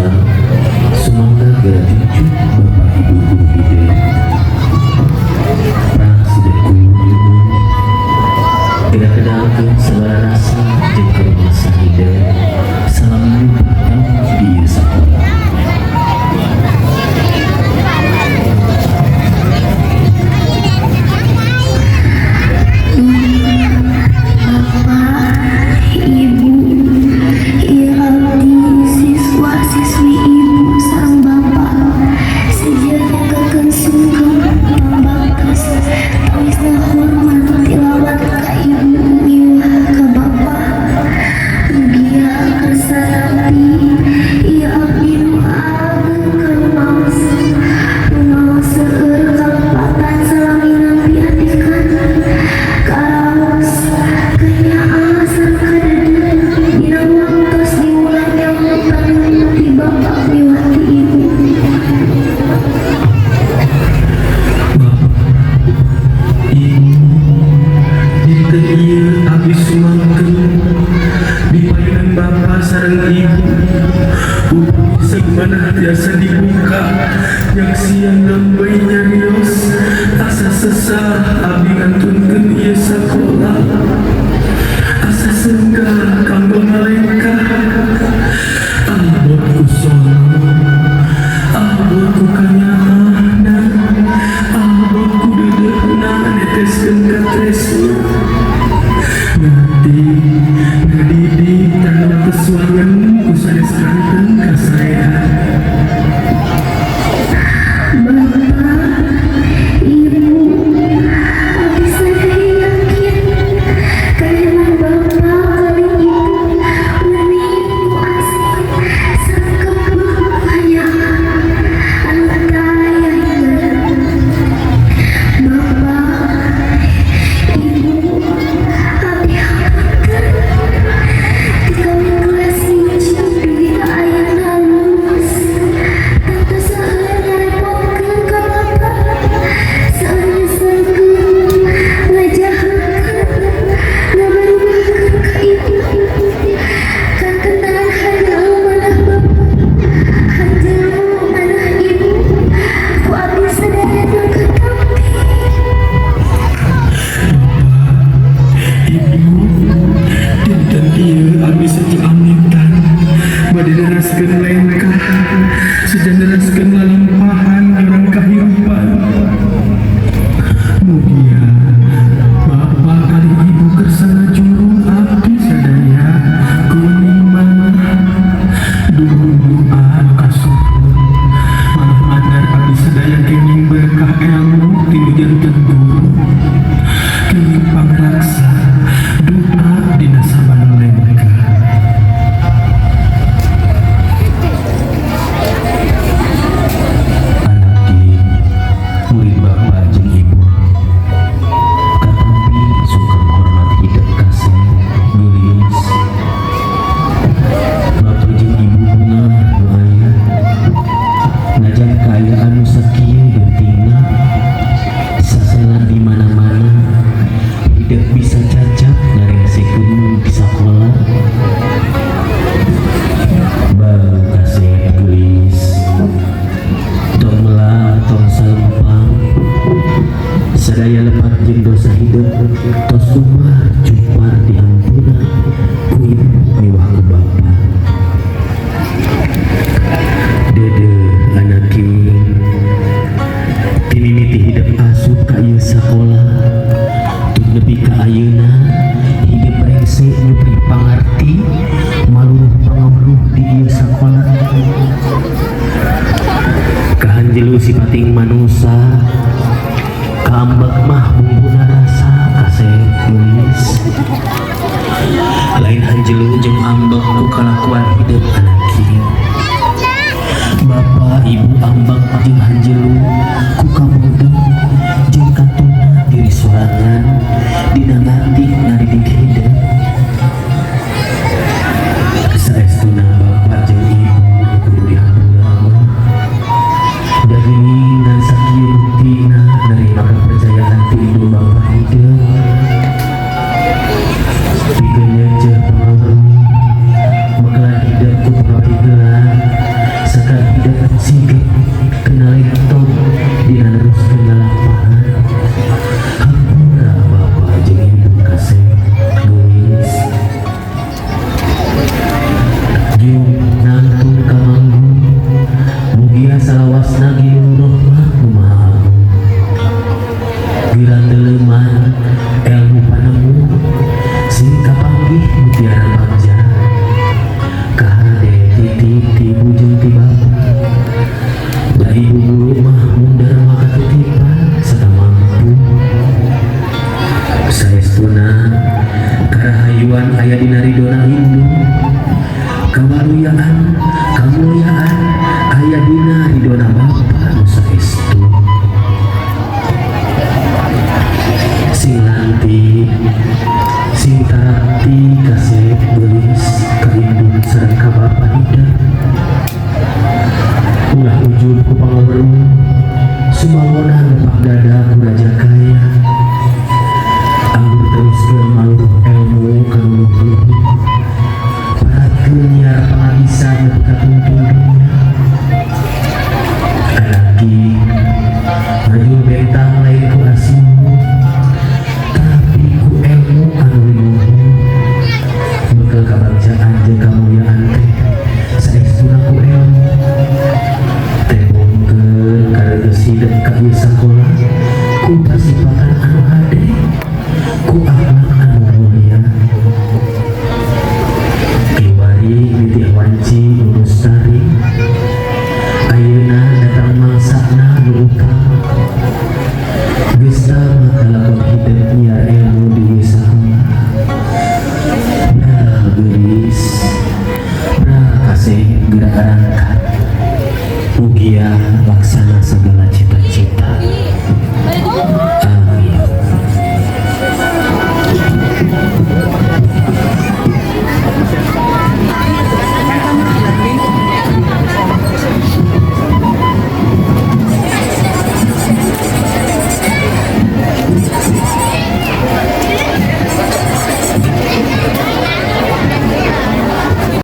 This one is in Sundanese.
salam sumangga gara cucu bapak ibu guru hide perang sideku ibu tidak kenalkan segala rasa jeung kerumasa hide salam ibu pertama di sekolah. Biasa dibuka yang siang nambah nyarios asa sesah abdi ngantunkeun ieu sakola asa senggah kanggo ngalengkah abot ku sono abot ku kanyana abot ku dedeuna neteskeun ka tresna ngadidik tanda kesuangan ku saneskankeun ka saya. Jelu sipating manusia kambak mah bumbuna rasa kasih nulis lain hanjelu jeung ambek ku kalakuan hidup anak kieu bapak ibu ambek jeung hanjelu ku kamudeng jeung katuna diri sorangan dina ngati ngadidik hidup saestuna bapak jeung ibu kudu dihampura dari dan sakieu buktina kamuliaan aya dina ridona Bapa nu saestu. Sing nanti sing tarati kasih gelis ka indung sareng ka Bapa Ida. Ulah ujud ku pangaweruh sumawona lepak dada ku raja kaya. Anggur teruskeun maluh ilmu kaluluh-luhur. Paratkeun nyiar pangabisan nepi ka tungtung dunya. Anaki ngajul bentang lain ku asihmu, tapi ku ilmu anu liluhur. Bekal kabagjaan jeung kamuliaan teh saestuna ku ilmu. Tembongkeun karegesi dan ka ieu sakola ku pasipatan anu hade, ku akhlak anu mulia. Kiwari bitih wanci nu lestari, ayeuna datang mangsana nu utama. Geus tama kalakon hideung nyiar ilmu di ieu sakola. Brah geulis, brah kasih gerak arangkat, mugia laksana segala